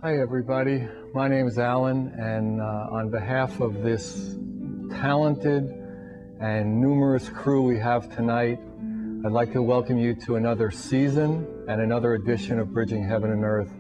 Hi everybody, my name is Alan, and on behalf of this talented and numerous crew we have tonight, I'd like to welcome you to another season and another edition of Bridging Heaven and Earth.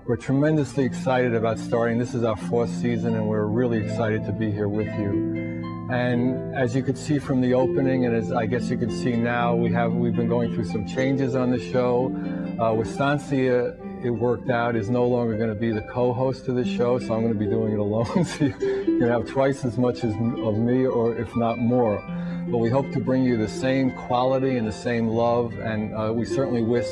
We're tremendously excited about starting. This is our 4th season, and we're really excited to be here with you. And as you could see from the opening, and as I guess you can see now, we've been going through some changes on the show. Estancia, it worked out, is no longer going to be the co-host of the show, so I'm going to be doing it alone. So you're going to have twice as much of me, or if not more. But we hope to bring you the same quality and the same love, and we certainly wish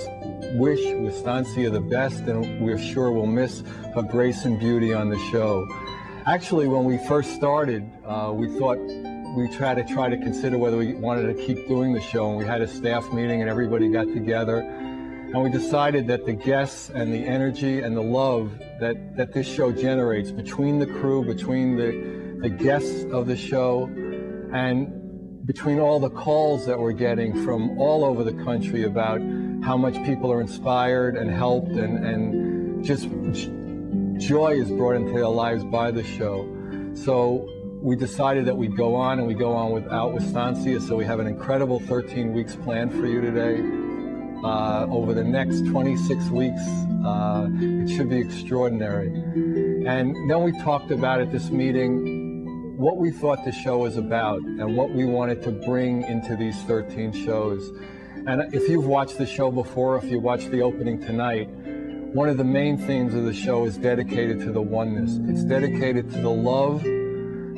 Estancia the best, and we're sure we'll miss her grace and beauty on the show. Actually, when we first started, we thought we'd try to consider whether we wanted to keep doing the show, and we had a staff meeting and everybody got together. And we decided that the guests and the energy and the love that this show generates between the crew, between the guests of the show, and between all the calls that we're getting from all over the country about how much people are inspired and helped, and just joy is brought into their lives by the show. So we decided that we'd go on, and we go on without Estancia. So we have an incredible 13 weeks planned for you today. Over the next 26 weeks, it should be extraordinary. And then we talked about at this meeting what we thought the show was about and what we wanted to bring into these 13 shows. And if you've watched the show before, if you watched the opening tonight, one of the main themes of the show is dedicated to the oneness. It's dedicated to the love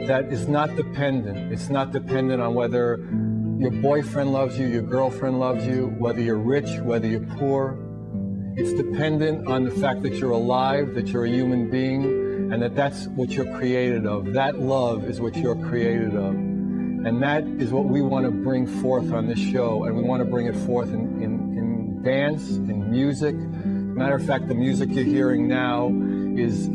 that is not dependent. It's not dependent on whether your boyfriend loves you, your girlfriend loves you, whether you're rich, whether you're poor. It's dependent on the fact that you're alive, that you're a human being, and that's what you're created of. That love is what you're created of. And that is what we want to bring forth on this show, and we want to bring it forth in dance, in music. Matter of fact, the music you're hearing now is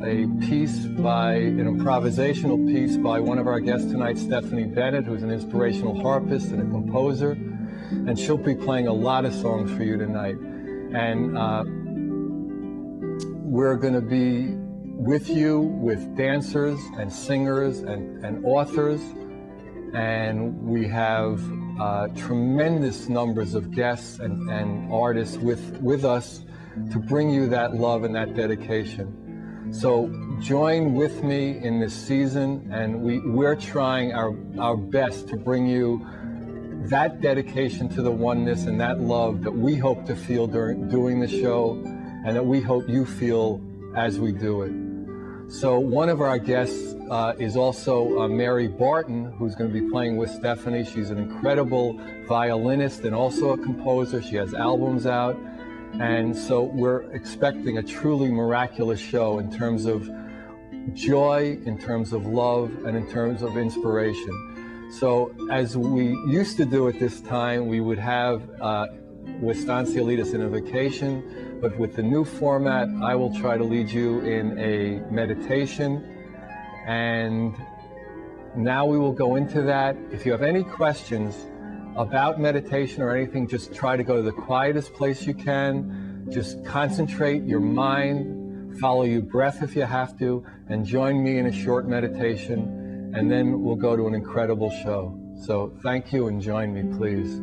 a piece by, an improvisational piece by one of our guests tonight, Bennett, who's an inspirational harpist and a composer. And she'll be playing a lot of songs for you tonight. And we're going to be with you with dancers and singers and authors. And we have tremendous numbers of guests and artists with us to bring you that love and that dedication. So join with me in this season, and we're trying our best to bring you that dedication to the oneness and that love that we hope to feel doing the show, and that we hope you feel as we do it. So one of our guests is also Mary Barton, who's going to be playing with Stephanie. She's an incredible violinist and also a composer. She has albums out. And so we're expecting a truly miraculous show in terms of joy, in terms of love, and in terms of inspiration. So as we used to do at this time, we would have Estancia lead us in a vacation, but with the new format, I will try to lead you in a meditation. And now we will go into that. If you have any questions about meditation or anything, just try to go to the quietest place you can. Just concentrate your mind, follow your breath if you have to, and join me in a short meditation, and then we'll go to an incredible show. So thank you, and join me, please.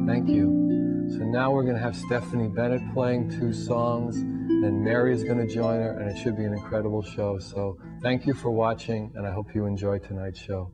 Thank you. So now we're going to have Stephanie Bennett playing 2 songs, and Mary is going to join her, and it should be an incredible show. So thank you for watching, and I hope you enjoy tonight's show.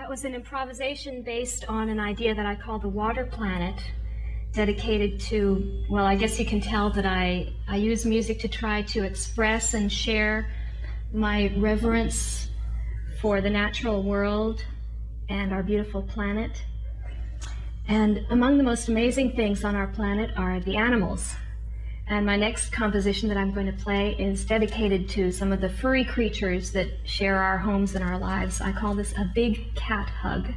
That was an improvisation based on an idea that I call the water planet, dedicated to, well, I guess you can tell that I use music to try to express and share my reverence for the natural world and our beautiful planet. And among the most amazing things on our planet are the animals. And my next composition that I'm going to play is dedicated to some of the furry creatures that share our homes and our lives. I call this a big cat hug.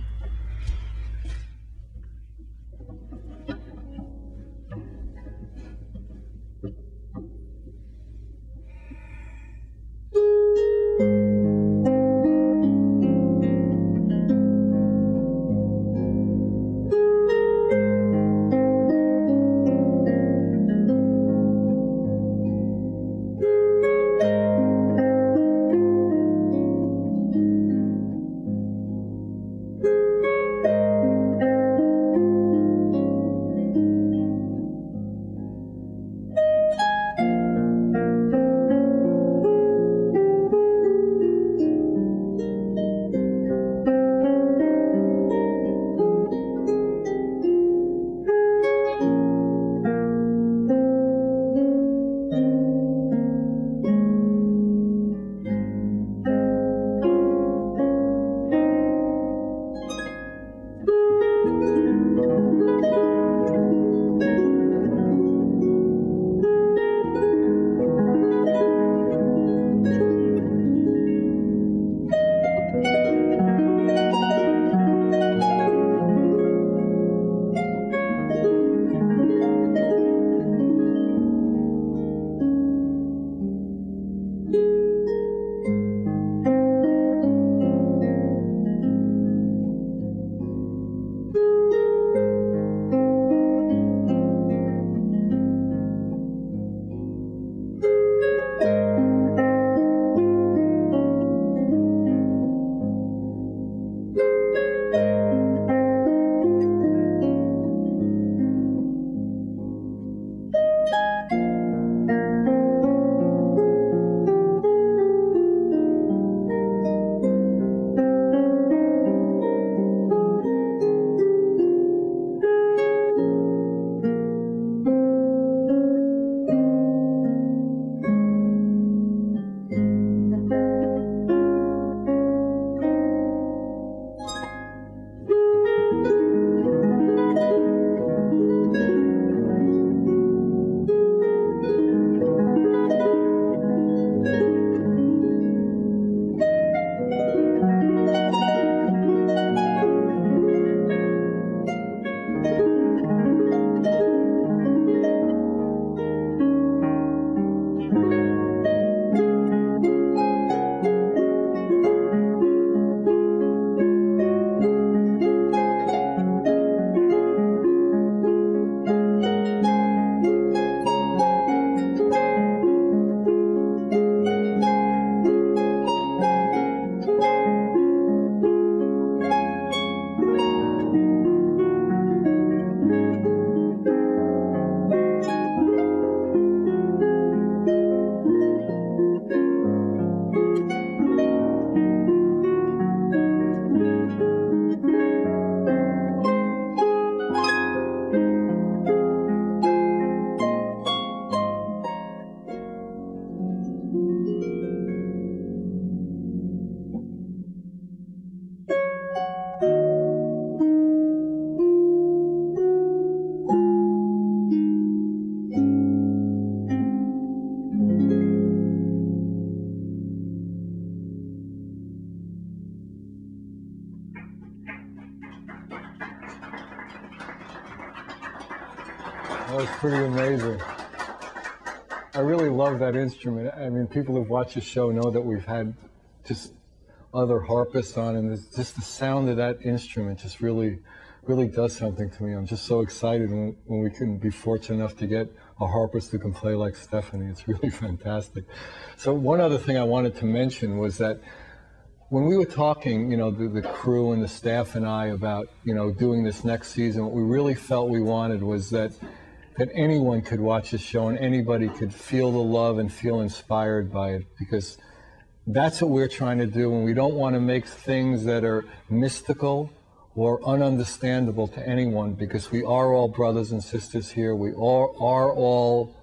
That was pretty amazing. I really love that instrument. I mean, people who've watched the show know that we've had just other harpists on, and it's just the sound of that instrument just really does something to me. I'm just so excited when we can be fortunate enough to get a harpist who can play like Stephanie. It's really fantastic. So one other thing I wanted to mention was that when we were talking, you know, the crew and the staff and I about, you know, doing this next season, what we really felt we wanted was that anyone could watch the show and anybody could feel the love and feel inspired by it, because that's what we're trying to do. And we don't want to make things that are mystical or ununderstandable to anyone, because we are all brothers and sisters here. We all are all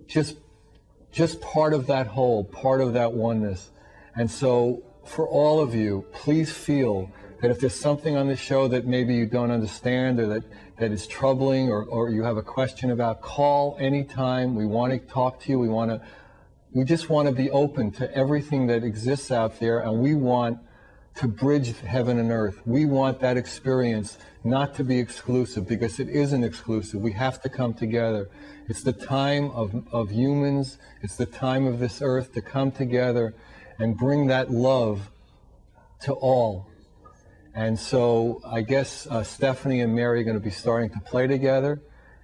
just part of that whole, part of that oneness. And so for all of you, please feel that if there's something on the show that maybe you don't understand, or that is troubling, or you have a question about, call anytime. We want to talk to you. We just want to be open to everything that exists out there, and we want to bridge heaven and earth. We want that experience not to be exclusive, because it isn't exclusive. We have to come together. It's the time of humans. It's the time of this earth to come together and bring that love to all. And so I guess Stephanie and Mary are going to be starting to play together.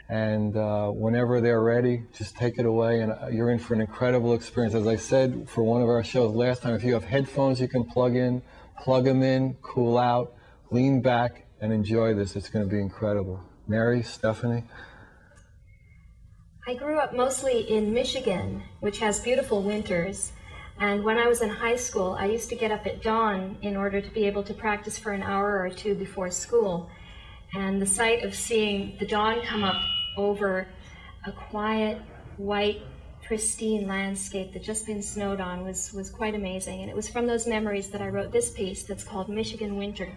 And whenever they're ready, just take it away. And you're in for an incredible experience. As I said for one of our shows last time, if you have headphones you can plug them in, cool out, lean back, and enjoy this. It's going to be incredible. Mary, Stephanie? I grew up mostly in Michigan, which has beautiful winters. And when I was in high school, I used to get up at dawn in order to be able to practice for an hour or two before school. And the sight of seeing the dawn come up over a quiet, white, pristine landscape that just been snowed on was quite amazing. And it was from those memories that I wrote this piece that's called Michigan Winter.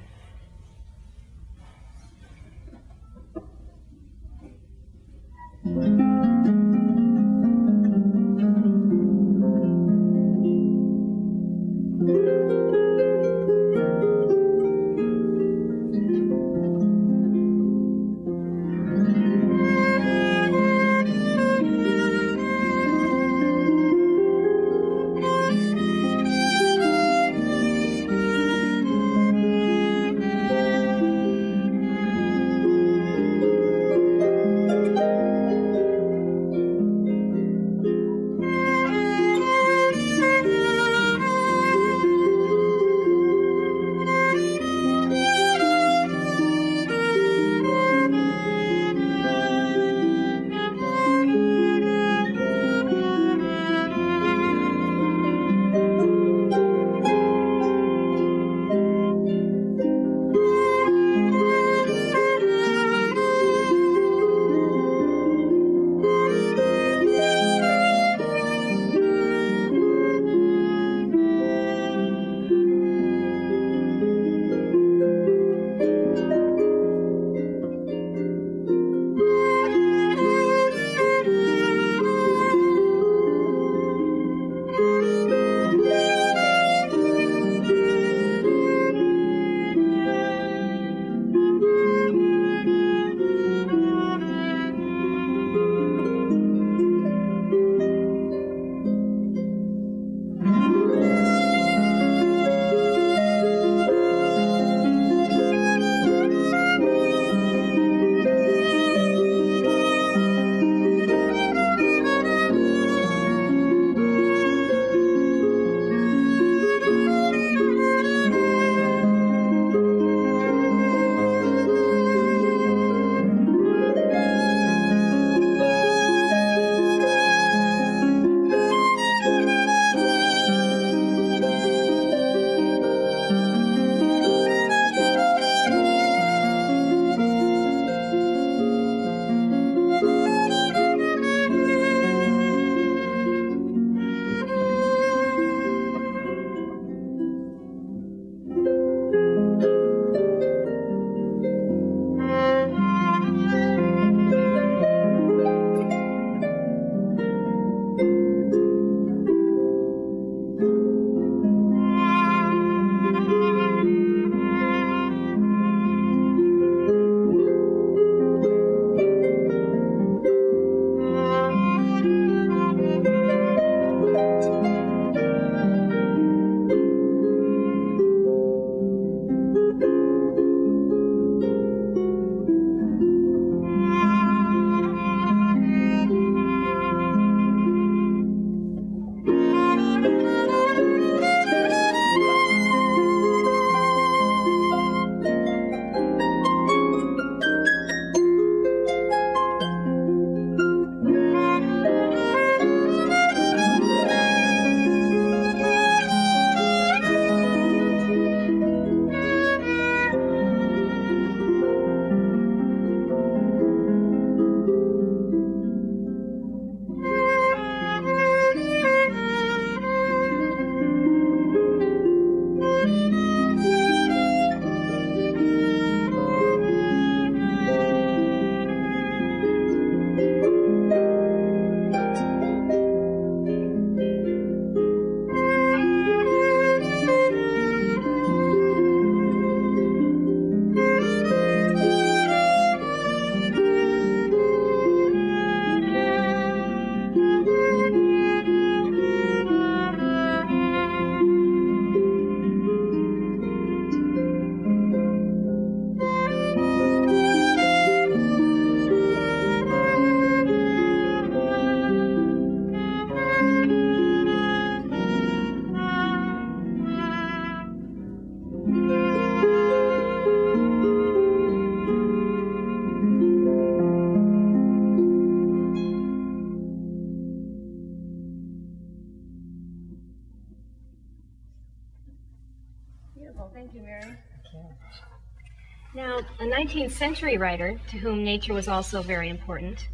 19th century writer to whom nature was also very important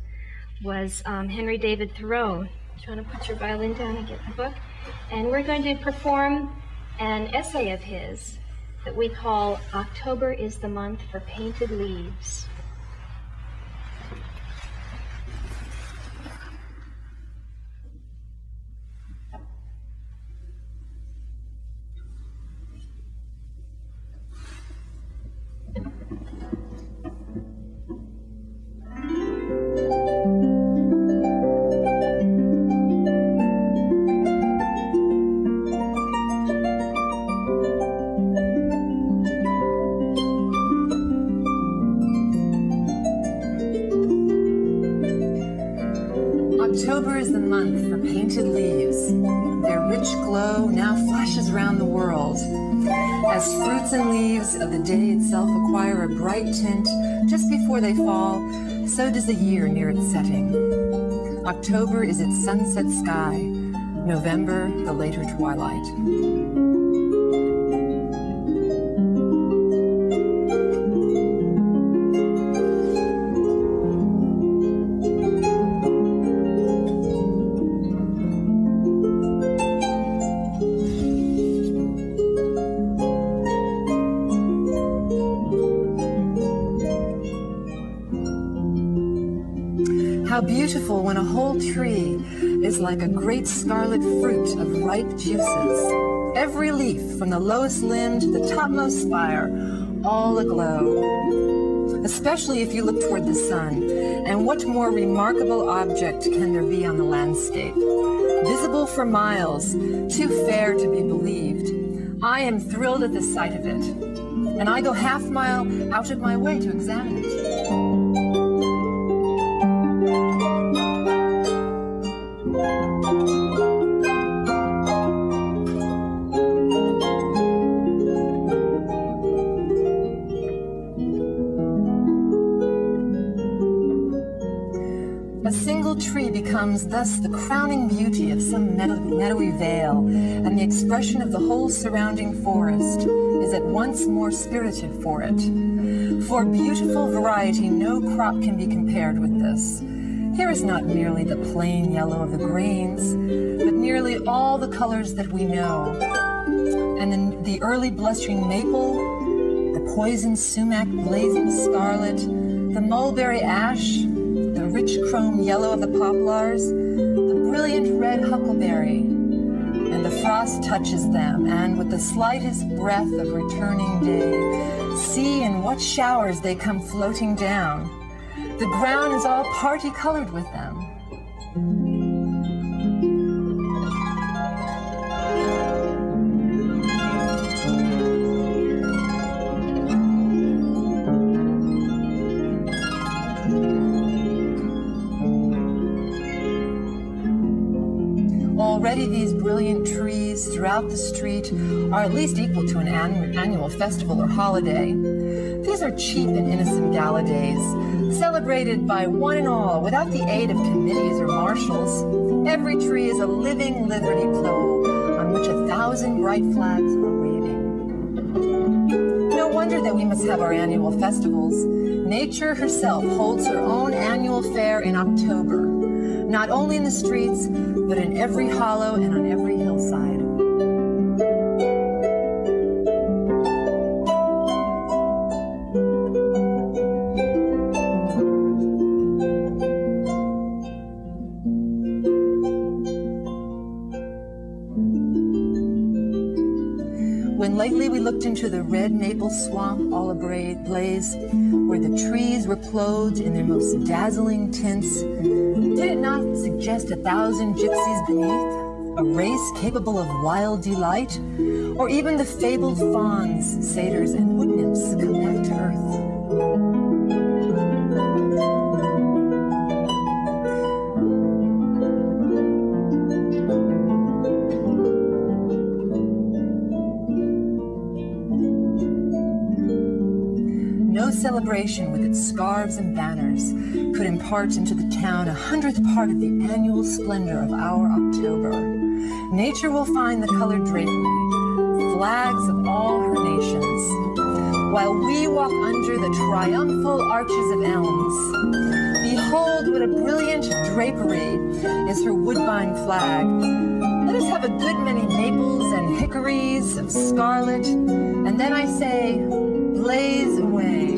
was Henry David Thoreau. Do you want to put your violin down and get the book? And we're going to perform an essay of his that we call October is the Month for Painted Leaves. October is the month for painted leaves. Their rich glow now flashes round the world. As fruits and leaves of the day itself acquire a bright tint just before they fall, so does the year near its setting. October is its sunset sky, November the later twilight. How beautiful when a whole tree is like a great scarlet fruit of ripe juices. Every leaf, from the lowest limb to the topmost spire, all aglow. Especially if you look toward the sun. And what more remarkable object can there be on the landscape? Visible for miles, too fair to be believed. I am thrilled at the sight of it. And I go half-mile out of my way to examine it. A single tree becomes thus the crowning beauty of some meadowy vale, and the expression of the whole surrounding forest is at once more spirited for it. For beautiful variety, no crop can be compared with this. Here is not merely the plain yellow of the grains, but nearly all the colors that we know. And then the early blustering maple, the poison sumac blazing scarlet, the mulberry ash, the rich chrome yellow of the poplars, the brilliant red huckleberry, and the frost touches them, and with the slightest breath of returning day, see in what showers they come floating down. The ground is all party-colored with them. Already these brilliant trees throughout the street are at least equal to an annual festival or holiday. These are cheap and innocent gala days, celebrated by one and all without the aid of committees or marshals. Every tree is a living liberty pole on which 1,000 bright flags are waving. No wonder that we must have our annual festivals. Nature herself holds her own annual fair in October, not only in the streets, but in every hollow and on every hillside. When lately we looked into the red maple swamp all ablaze, where the trees were clothed in their most dazzling tints, did it not suggest 1,000 gypsies beneath, a race capable of wild delight, or even the fabled fauns, satyrs, and wood nymphs come back to earth? No celebration with its scarves and banners could impart into the town 100th part of the annual splendor of our October. Nature will find the colored drapery, flags of all her nations, while we walk under the triumphal arches of elms. Behold what a brilliant drapery is her woodbine flag. Let us have a good many maples and hickories of scarlet, and then I say, blaze away.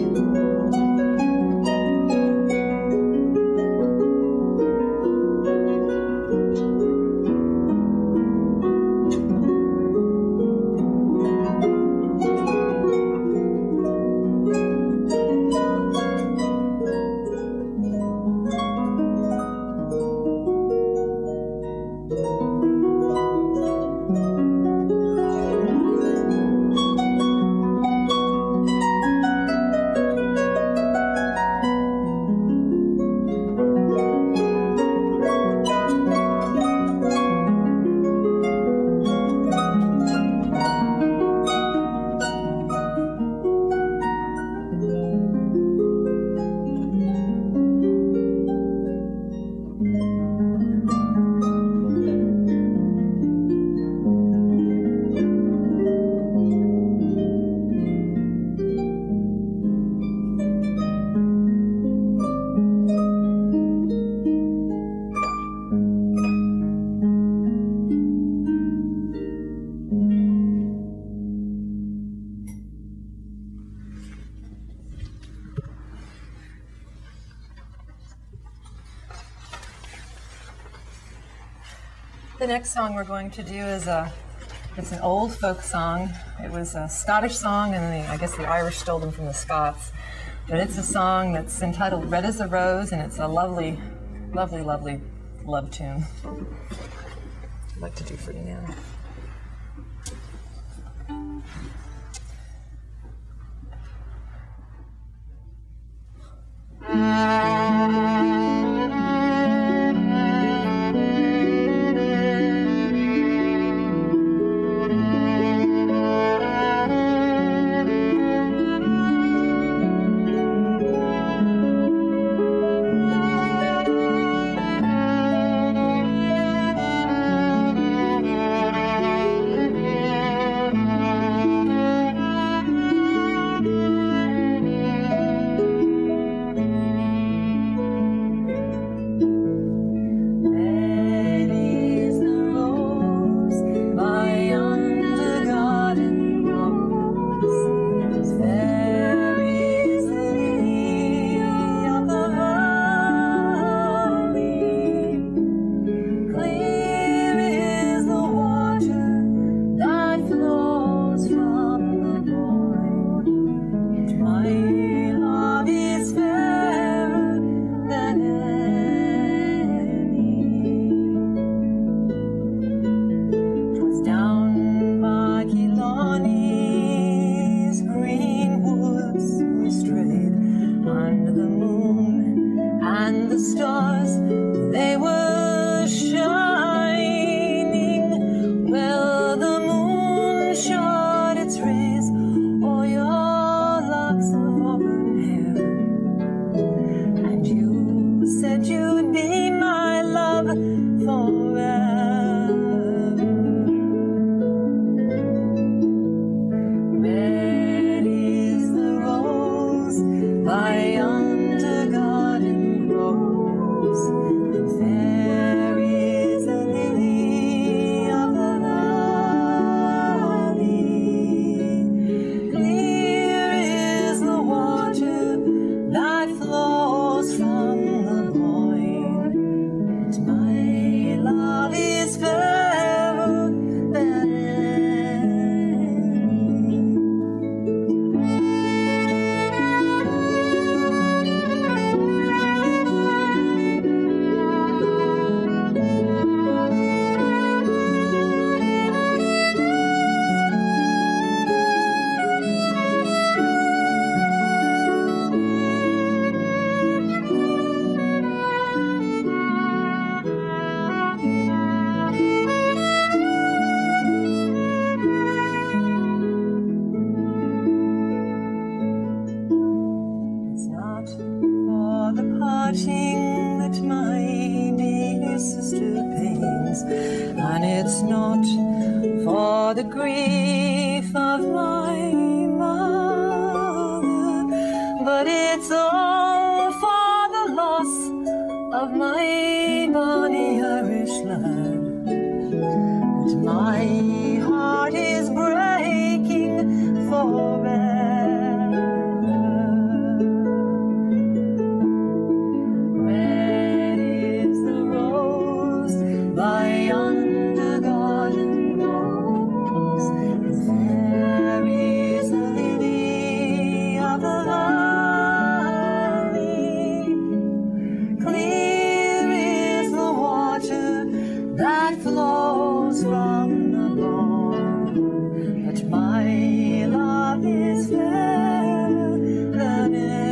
The next song we're going to do is it's an old folk song. It was a Scottish song, and I guess the Irish stole them from the Scots. But it's a song that's entitled Red as a Rose, and it's a lovely, lovely, lovely love tune. I'd like to do for you now. for the grief of my mother. of my bonny Irish lad, but my heart is breaking forever. Red is the rose by yonder garden grows, and fair is the lily of the valley. Clear is the water that flows from the lawn, but my love is fairer than any.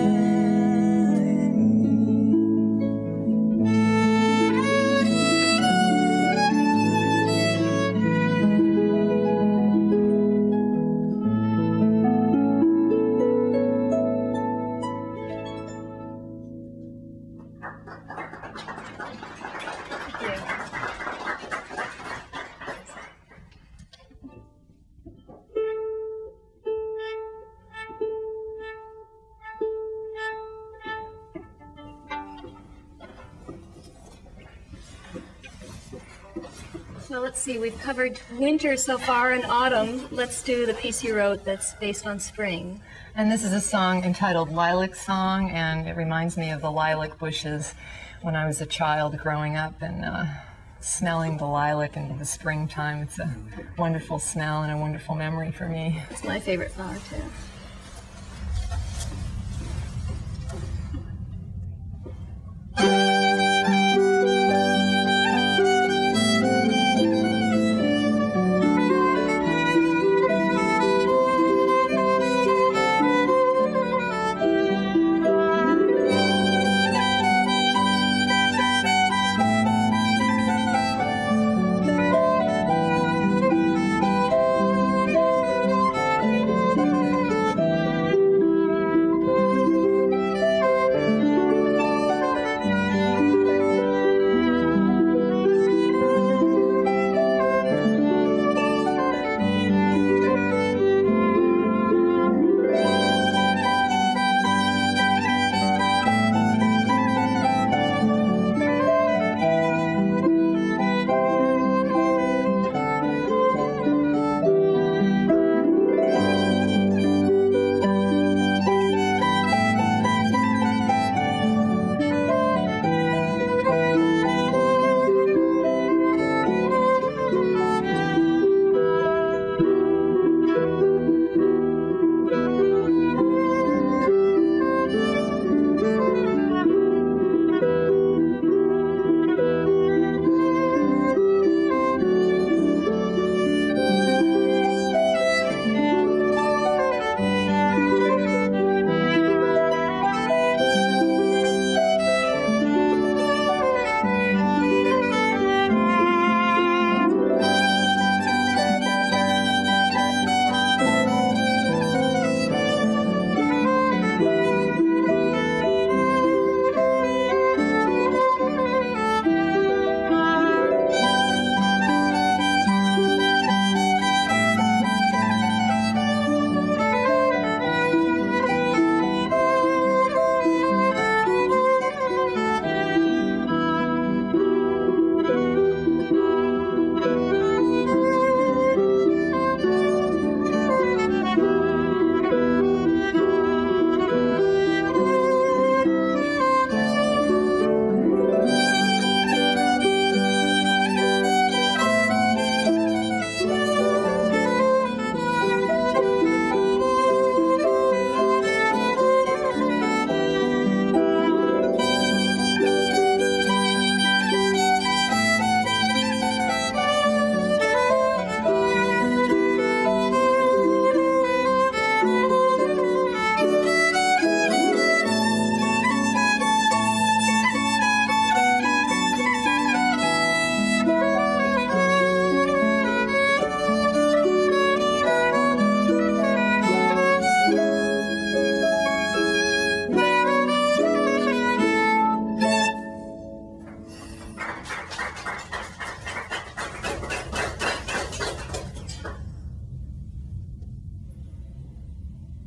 So let's see, we've covered winter so far and autumn. Let's do the piece you wrote that's based on spring. And this is a song entitled Lilac Song, and it reminds me of the lilac bushes when I was a child growing up and smelling the lilac in the springtime. It's a wonderful smell and a wonderful memory for me. It's my favorite flower too.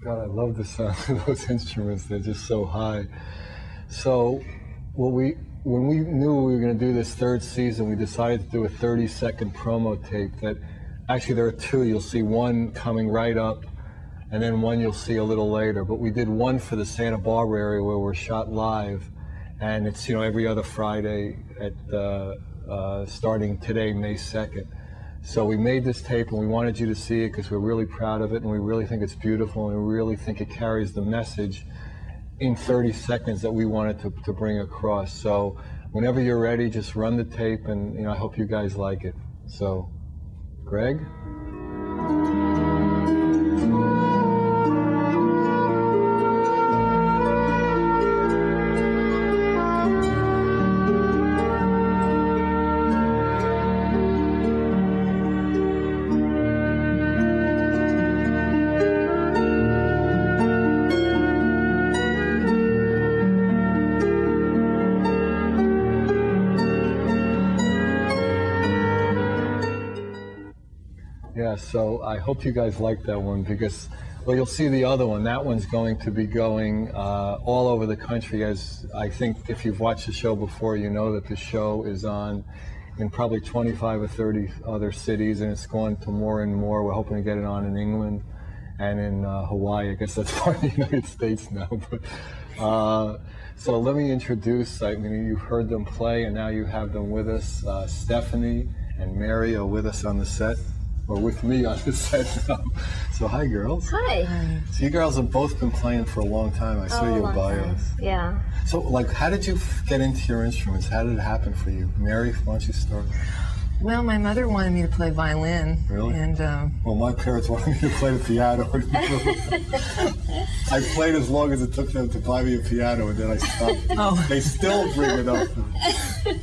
God, I love the sound of those instruments. They're just so high. So what we when we knew we were going to do this third season, we decided to do a 30-second promo tape that, actually there are two. You'll see one coming right up, and then one you'll see a little later. But we did one for the Santa Barbara area where we're shot live, and it's, you know, every other Friday at starting today, May 2nd. So we made this tape and we wanted you to see it because we're really proud of it and we really think it's beautiful and we really think it carries the message in 30 seconds that we wanted to bring across. So whenever you're ready, just run the tape, and, you know, I hope you guys like it. So, Greg? Yeah, so I hope you guys like that one because, well, you'll see the other one. That one's going to be going all over the country, as I think if you've watched the show before, you know that the show is on in probably 25 or 30 other cities, and it's going to more and more. We're hoping to get it on in England and in Hawaii. I guess that's part of the United States now. But, so let me introduce, I mean, you've heard them play, and now you have them with us. Stephanie and Mary are with us on the set. Or with me on the set now. So hi, girls. Hi. So you girls have both been playing for a long time. I saw your bios. Yeah. So, like, how did you get into your instruments? How did it happen for you? Mary, why don't you start? Well, my mother wanted me to play violin. Really? And well, my parents wanted me to play the piano. I played as long as it took them to buy me a piano, and then I stopped. Oh. They still bring it up.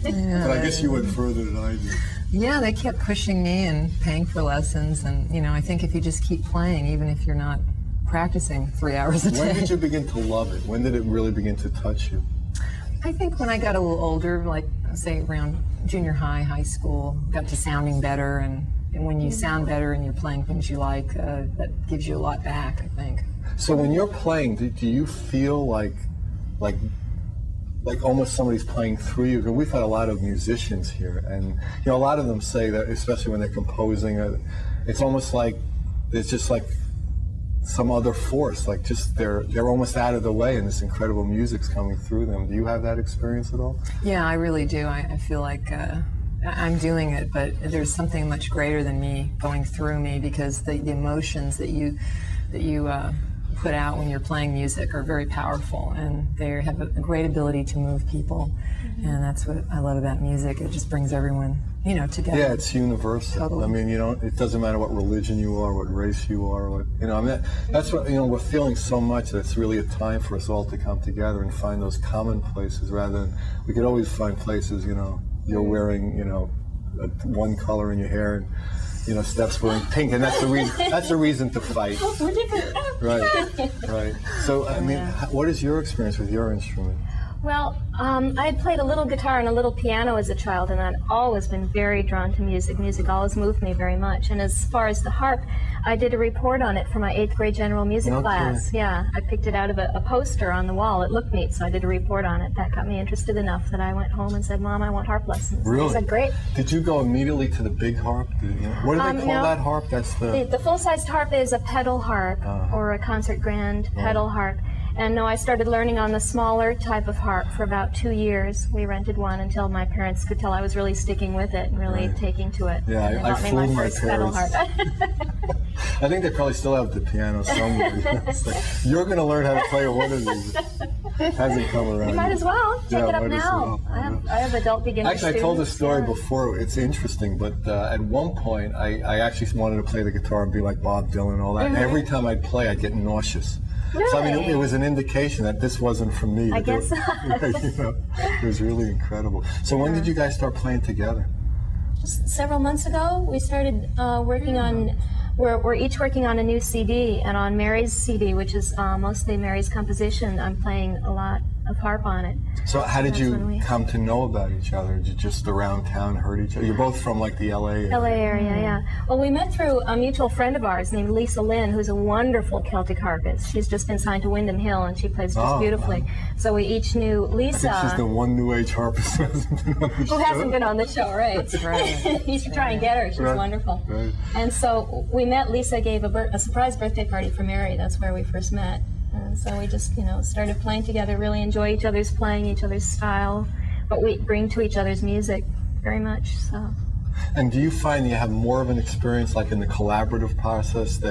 Yeah, but I guess you went further than I did. Yeah, they kept pushing me and paying for lessons, and, you know, I think if you just keep playing, even if you're not practicing 3 hours a day. When did you begin to love it? When did it really begin to touch you? I think when I got a little older, like, say, around junior high, high school, got to sounding better, and when you sound better and you're playing things you like, that gives you a lot back, I think. So when you're playing, do you feel like almost somebody's playing through you? Because we've had a lot of musicians here, and, you know, a lot of them say that, especially when they're composing, it's almost like there's just like some other force, like just they're almost out of the way, and this incredible music's coming through them. Do you have that experience at all? Yeah, I really do. I feel like I'm doing it, but there's something much greater than me going through me, because the emotions that you put out when you're playing music are very powerful, and they have a great ability to move people. And that's what I love about music. It just brings everyone, you know, together. Yeah, it's universal. Totally. I mean, you know, it doesn't matter what religion you are, what race you are, what, you know, I mean, that's what, you know, we're feeling so much that it's really a time for us all to come together and find those common places, rather than, we could always find places, you know, you're wearing, you know, one color in your hair, and, you know, Steph's wearing pink, and that's the reason to fight. Right. So, I mean, what is your experience with your instrument? Well, I had played a little guitar and a little piano as a child, and I'd always been very drawn to music. Music always moved me very much. And as far as the harp, I did a report on it for my 8th grade general music class. Yeah, I picked it out of a poster on the wall. It looked neat, so I did a report on it. That got me interested enough that I went home and said, Mom, I want harp lessons. Really? I said, great. Did you go immediately to the big harp? What do they call that harp? That's the full-sized harp is a pedal harp, or a concert grand pedal harp. And no, I started learning on the smaller type of harp for about 2 years. We rented one until my parents could tell I was really sticking with it and really taking to it. Yeah, I fooled my parents. I think they probably still have the piano somewhere. Like, you're going to learn how to play one of these. It hasn't come around. You might as well. Take it up now. Well. I have adult beginner students. Actually, I told this story before. It's interesting, but at one point, I actually wanted to play the guitar and be like Bob Dylan and all that. And every time I'd play, I'd get nauseous. Really? So, I mean, it was an indication that this wasn't for me. I guess so. You know, it was really incredible. So when did you guys start playing together? Several months ago, we started working on, we're each working on a new CD, and on Mary's CD, which is mostly Mary's composition, I'm playing a lot of harp on it. So how did you come to know about each other? Did you just around town heard each other? You're both from like the LA area. LA area, yeah. Well, we met through a mutual friend of ours named Lisa Lynn, who's a wonderful Celtic harpist. She's just been signed to Windham Hill, and she plays just beautifully. Wow. So we each knew Lisa. I think she's the one New Age harpist who hasn't been on the show. Who hasn't been on the show, right? That's right. You should try and get her. She's wonderful. Right. And so we met. Lisa gave a surprise birthday party for Mary. That's where we first met. And so we just, started playing together, really enjoy each other's playing, each other's style, but we bring to each other's music very much, so. And do you find you have more of an experience like in the collaborative process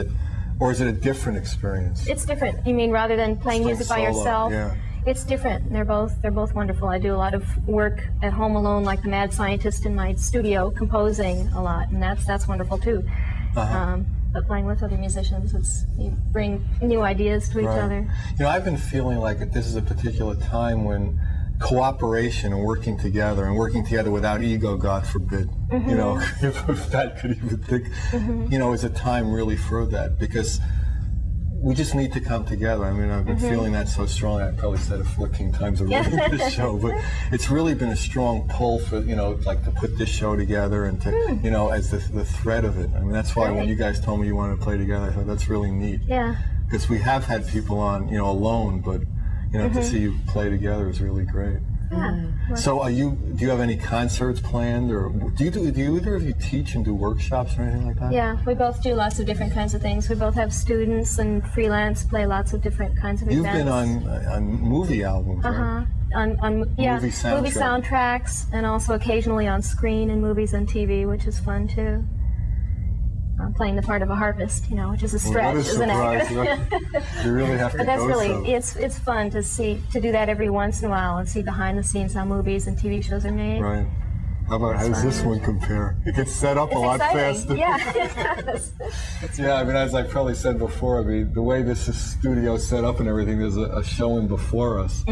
or is it a different experience? It's different. You mean rather than playing music by yourself? Yeah. It's different. They're both wonderful. I do a lot of work at home alone, like the mad scientist in my studio, composing a lot, and that's wonderful too. But playing with other musicians, you bring new ideas to each other. I've been feeling like this is a particular time when cooperation and working together without ego, God forbid, if that could even think, is a time really for that, because we just need to come together. I mean, I've been feeling that so strongly. I probably said it 14 times already in this show, but it's really been a strong pull for, like to put this show together and to, as the thread of it. I mean, that's why when you guys told me you wanted to play together, I thought that's really neat. Yeah. Because we have had people on, alone, but, to see you play together is really great. Yeah. So do you have any concerts planned, or do either of you teach and do workshops or anything like that? Yeah, we both do lots of different kinds of things. We both have students and freelance, play lots of different kinds of events. You've been on movie albums, right? Movie soundtracks, and also occasionally on screen in movies and TV, which is fun too. I'm playing the part of a harpist, which is a stretch, isn't it? You really have to. But that's it's fun to do that every once in a while and see behind the scenes how movies and TV shows are made. Right. How does this one compare? It gets set up a lot faster. Yeah, it does. Yeah, I mean, as I probably said before, the way this studio is set up and everything, there's a showing before us.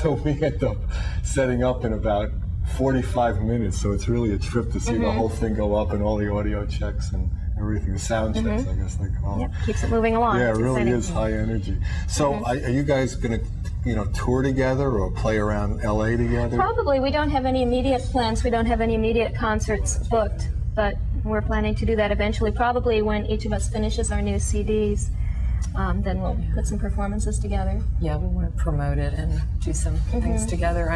So we end up setting up in about 45 minutes, so it's really a trip to see the whole thing go up and all the audio checks and everything, the sound checks, I guess they call it. Yep, keeps it moving along. Yeah, it really is high energy. So are you guys going to, tour together or play around LA together? Probably. We don't have any immediate plans. We don't have any immediate concerts booked, but we're planning to do that eventually, probably when each of us finishes our new CDs. Then we'll put some performances together. Yeah, we want to promote it and do some things together.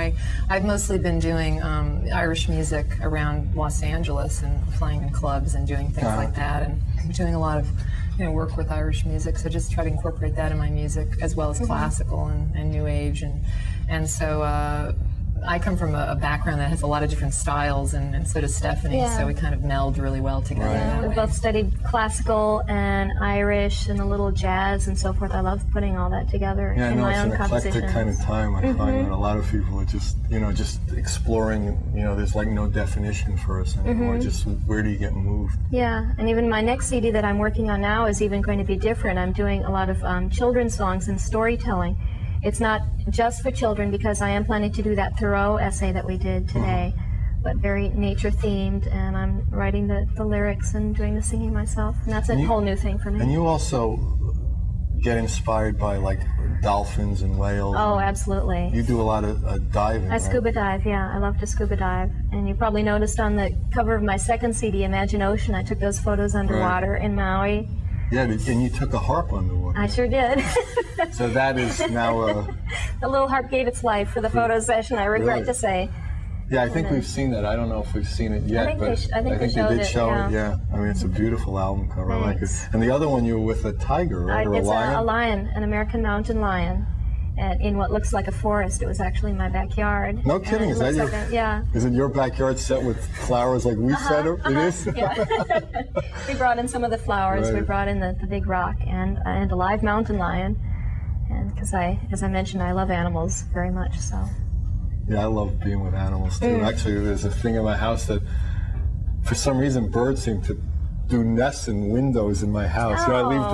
I've mostly been doing Irish music around Los Angeles and playing in clubs and doing things like that, and doing a lot of work with Irish music. So just try to incorporate that in my music as well as classical and new age, and so. I come from a background that has a lot of different styles, and so does Stephanie, so we kind of meld really well together. Right. We both studied classical and Irish and a little jazz and so forth. I love putting all that together in my own compositions. It's an eclectic kind of time. I find that a lot of people are just, just exploring, there's like no definition for us anymore, just where do you get moved? Yeah, and even my next CD that I'm working on now is even going to be different. I'm doing a lot of children's songs and storytelling. It's not just for children, because I am planning to do that Thoreau essay that we did today, but very nature themed, and I'm writing the lyrics and doing the singing myself, and that's a whole new thing for me. And you also get inspired by like dolphins and whales. Oh, absolutely. You do a lot of diving. I scuba dive, yeah. I love to scuba dive. And you probably noticed on the cover of my second CD, Imaginocean, I took those photos underwater in Maui. Yeah, and you took a harp underwater. I sure did. So that is now the little harp gave its life for the photo session, I regret to say. Yeah, I think we've seen that. I don't know if we've seen it yet, I think they did show it. Yeah, I mean, it's a beautiful album cover. I like it. And the other one, you were with a tiger, right? Or a lion? It's a lion, an American mountain lion. In what looks like a forest. It was actually my backyard. No kidding, is that your? Is it your backyard set with flowers like we set up? It is. Yeah. We brought in some of the flowers. Right. We brought in the big rock and a live mountain lion, and because as I mentioned, I love animals very much. So. Yeah, I love being with animals too. Actually, there's a thing in my house that, for some reason, birds seem to do nests in windows in my house. I leave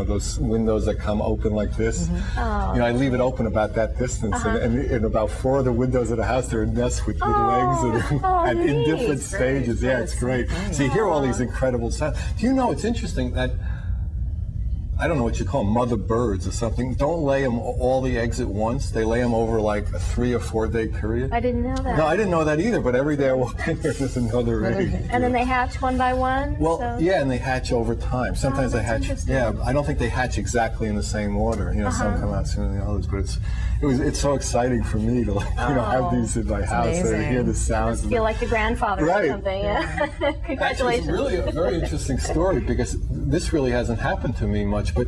those windows that come open like this. I leave it open about that distance, and in about 4 of the windows of the house, there are nests with legs and in different stages. Yeah, it's great. So you hear all these incredible sounds. Do you know, it's interesting that I don't know what you call them, mother birds or something. Don't lay them all the eggs at once. They lay them over like a 3 or 4 day period. I didn't know that. No, I didn't know that either, but every day I walk in there, there's another egg. And then they hatch one by one? Well, so. yeah, and they hatch over time. Sometimes they hatch, yeah, I don't think they hatch exactly in the same order. You know, some come out sooner than the others, but it's so exciting for me to, like, you know, have these in my house and hear the sounds. You feel like the grandfather or something, yeah. Congratulations. Actually, it's really a very interesting story, because this really hasn't happened to me much, but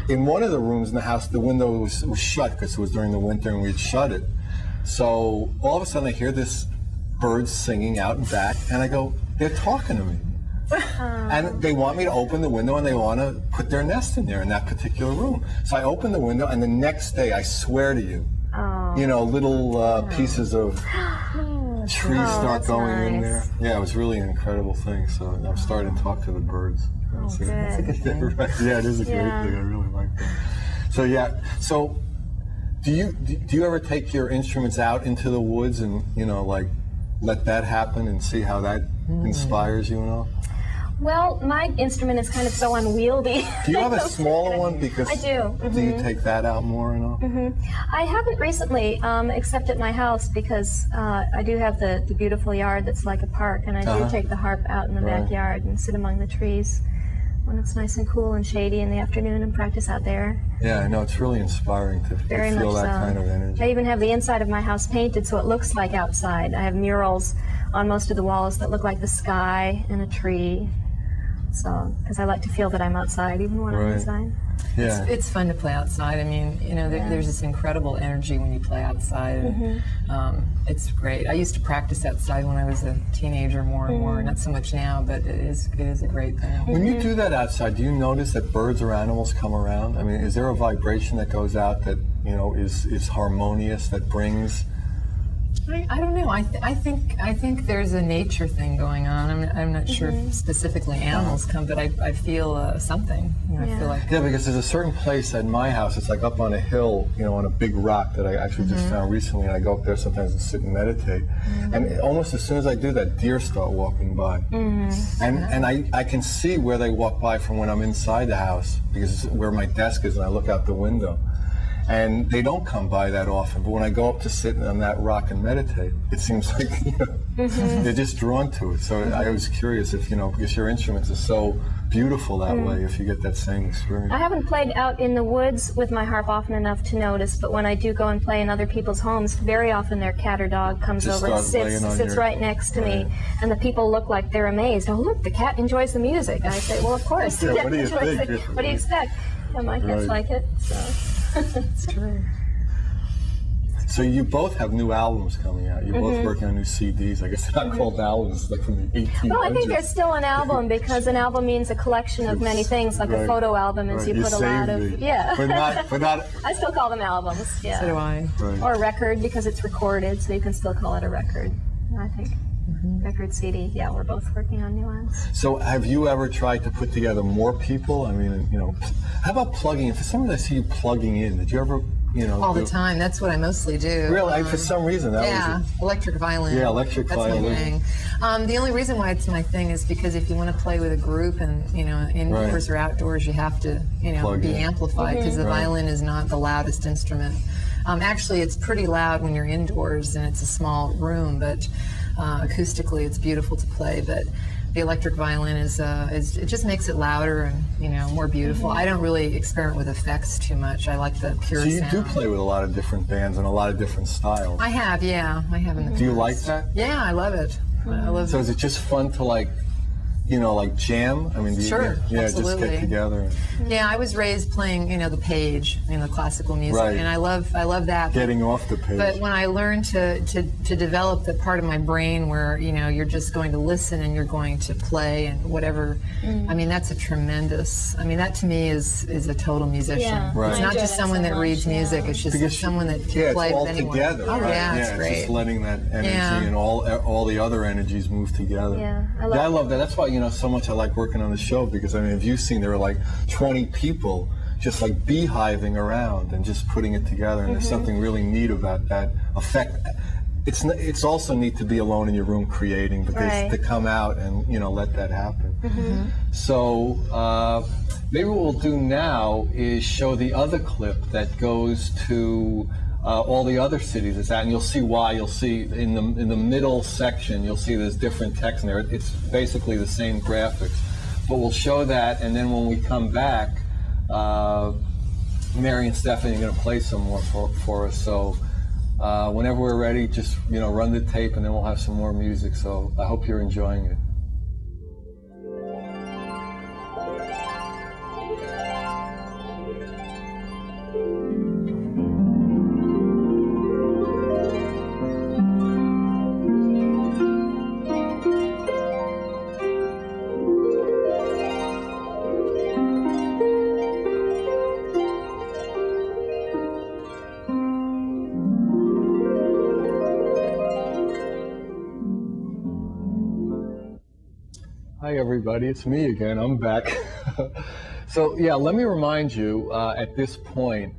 in one of the rooms in the house, the window was shut because it was during the winter and we'd shut it. So all of a sudden I hear this bird singing out and back, and I go, they're talking to me. And they want me to open the window, and they want to put their nest in there in that particular room. So I open the window, and the next day, I swear to you, you know, little pieces of trees start going in there. Yeah, it was really an incredible thing. So I'm starting to talk to the birds. That's a good thing. Yeah, it is a great thing. I really like that. So yeah, so do you ever take your instruments out into the woods and, you know, like let that happen and see how that inspires you and all? Well, my instrument is kind of so unwieldy. Do you have a smaller one? Because I do. Do you take that out more and all? I haven't recently, except at my house, because I do have the beautiful yard that's like a park, and I do take the harp out in the backyard and sit among the trees when it's nice and cool and shady in the afternoon and practice out there. Yeah, I know, it's really inspiring to feel that kind of energy. I even have the inside of my house painted so it looks like outside. I have murals on most of the walls that look like the sky and a tree. So, because I like to feel that I'm outside even when I'm inside. Yeah. It's fun to play outside. I mean, you know, there's this incredible energy when you play outside. And, it's great. I used to practice outside when I was a teenager more and more, not so much now, but it is a great thing. When you do that outside, do you notice that birds or animals come around? I mean, is there a vibration that goes out that, you know, is harmonious, that brings... I don't know. I think there's a nature thing going on. I'm not sure if specifically animals come, but I feel something. You know, I feel like because there's a certain place at my house. It's like up on a hill, you know, on a big rock that I actually just found recently. And I go up there sometimes and sit and meditate. And almost as soon as I do that, deer start walking by. And I can see where they walk by from when I'm inside the house, because it's where my desk is, and I look out the window. And they don't come by that often, but when I go up to sit on that rock and meditate, it seems like, you know, they're just drawn to it. So I was curious if, you know, because your instruments are so beautiful that way, if you get that same experience. I haven't played out in the woods with my harp often enough to notice, but when I do go and play in other people's homes, very often their cat or dog comes over and sits right next to me, and the people look like they're amazed. Oh, look, the cat enjoys the music. And I say, well, of course. What do you think? What do you expect? Yeah, my cats like it, so... It's true. So you both have new albums coming out. You're both working on new CDs. I guess they're not called albums, like from the 1800s. Well, I think they're still an album, because an album means a collection of many things, like a photo album is you put a lot of... But not... I still call them albums, So do I. Or a record, because it's recorded, so you can still call it a record, I think. Record, CD, yeah, we're both working on new ones. So have you ever tried to put together more people? I mean, you know, how about plugging in? For some reason I see you plugging in. Did you ever, you know... All the time. That's what I mostly do. Really? For some reason that was... electric violin. Yeah, electric violin. That's my thing. The only reason why it's my thing is because if you want to play with a group and, you know, indoors or outdoors, you have to, you know, be amplified, because the violin is not the loudest instrument. Actually, it's pretty loud when you're indoors and it's a small room, but acoustically it's beautiful to play. But the electric violin is it just makes it louder and, you know, more beautiful. I don't really experiment with effects too much. I like the pure sound. So you do play with a lot of different bands and a lot of different styles. I have, yeah. I have in the past. Do you like that? Yeah, I love it. I love So is it just fun to, like, you know, like jam? I mean, absolutely. Just get together. Yeah, I was raised playing, you know, the page, you know, classical music, and I love that. Getting off the page. But when I learned to develop the part of my brain where, you know, you're just going to listen and you're going to play and whatever, I mean, that's a tremendous. I mean, that to me is a total musician. Yeah. It's not just someone that reads music. It's just someone that can play with anyone. Together. Oh, yeah, it's great. Just letting that energy and all the other energies move together. Yeah, I love that. That's why, you know, so much I like working on the show, because I mean, have you seen there are like 20 people just like beehiving around and just putting it together, and there's something really neat about that effect. It's also neat to be alone in your room creating, because to come out and, you know, let that happen. So maybe what we'll do now is show the other clip that goes to all the other cities it's at, and you'll see why. You'll see in the middle section, you'll see there's different text in there. It's basically the same graphics, but we'll show that, and then when we come back, Mary and Stephanie are going to play some more for us. So whenever we're ready, just run the tape, and then we'll have some more music. So I hope you're enjoying it. Hi everybody, it's me again, I'm back. So yeah, let me remind you at this point,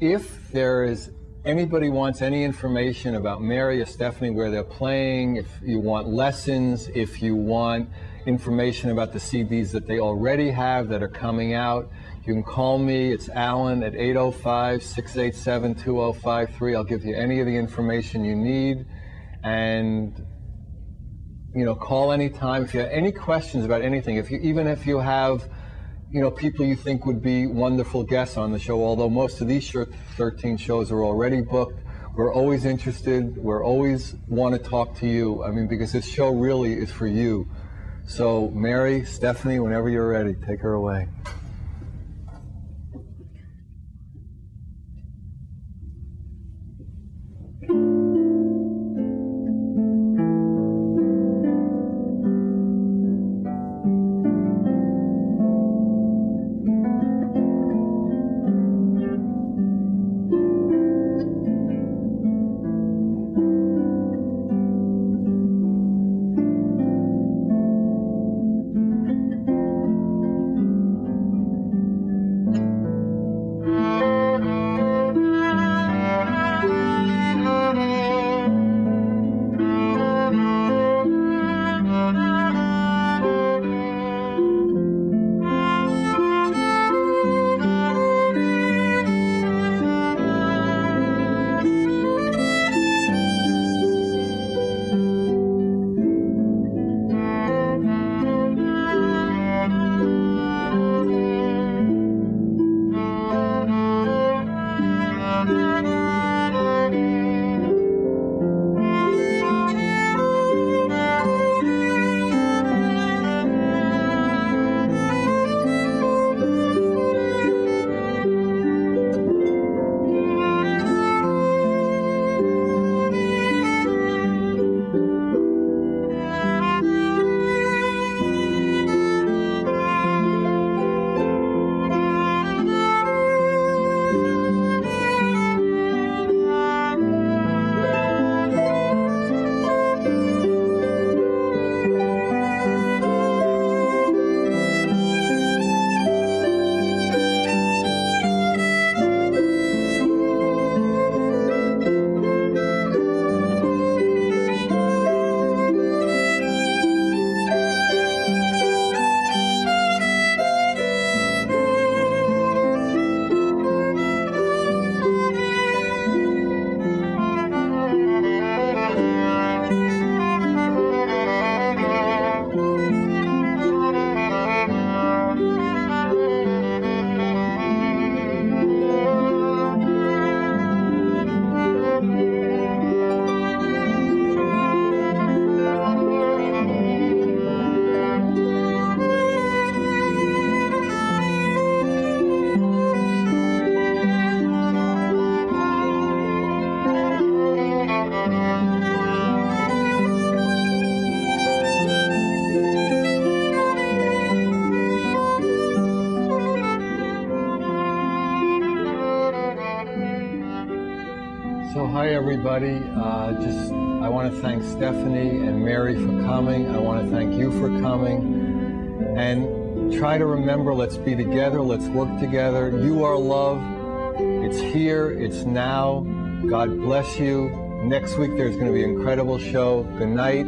if there is anybody wants any information about Mary or Stephanie, where they're playing, if you want lessons, if you want information about the CDs that they already have that are coming out, you can call me. It's Alan at 805-687-2053. I'll give you any of the information you need, and call anytime if you have any questions about anything. Even if you have, people you think would be wonderful guests on the show, although most of these 13 shows are already booked, we're always interested. We're always want to talk to you. I mean, because this show really is for you. So Mary, Stephanie, whenever you're ready, take her away. So hi everybody, I want to thank Stephanie and Mary for coming. I want to thank you for coming, and try to remember, let's be together, let's work together. You are love. It's here, it's now. God bless you. Next week there's going to be an incredible show. Good night.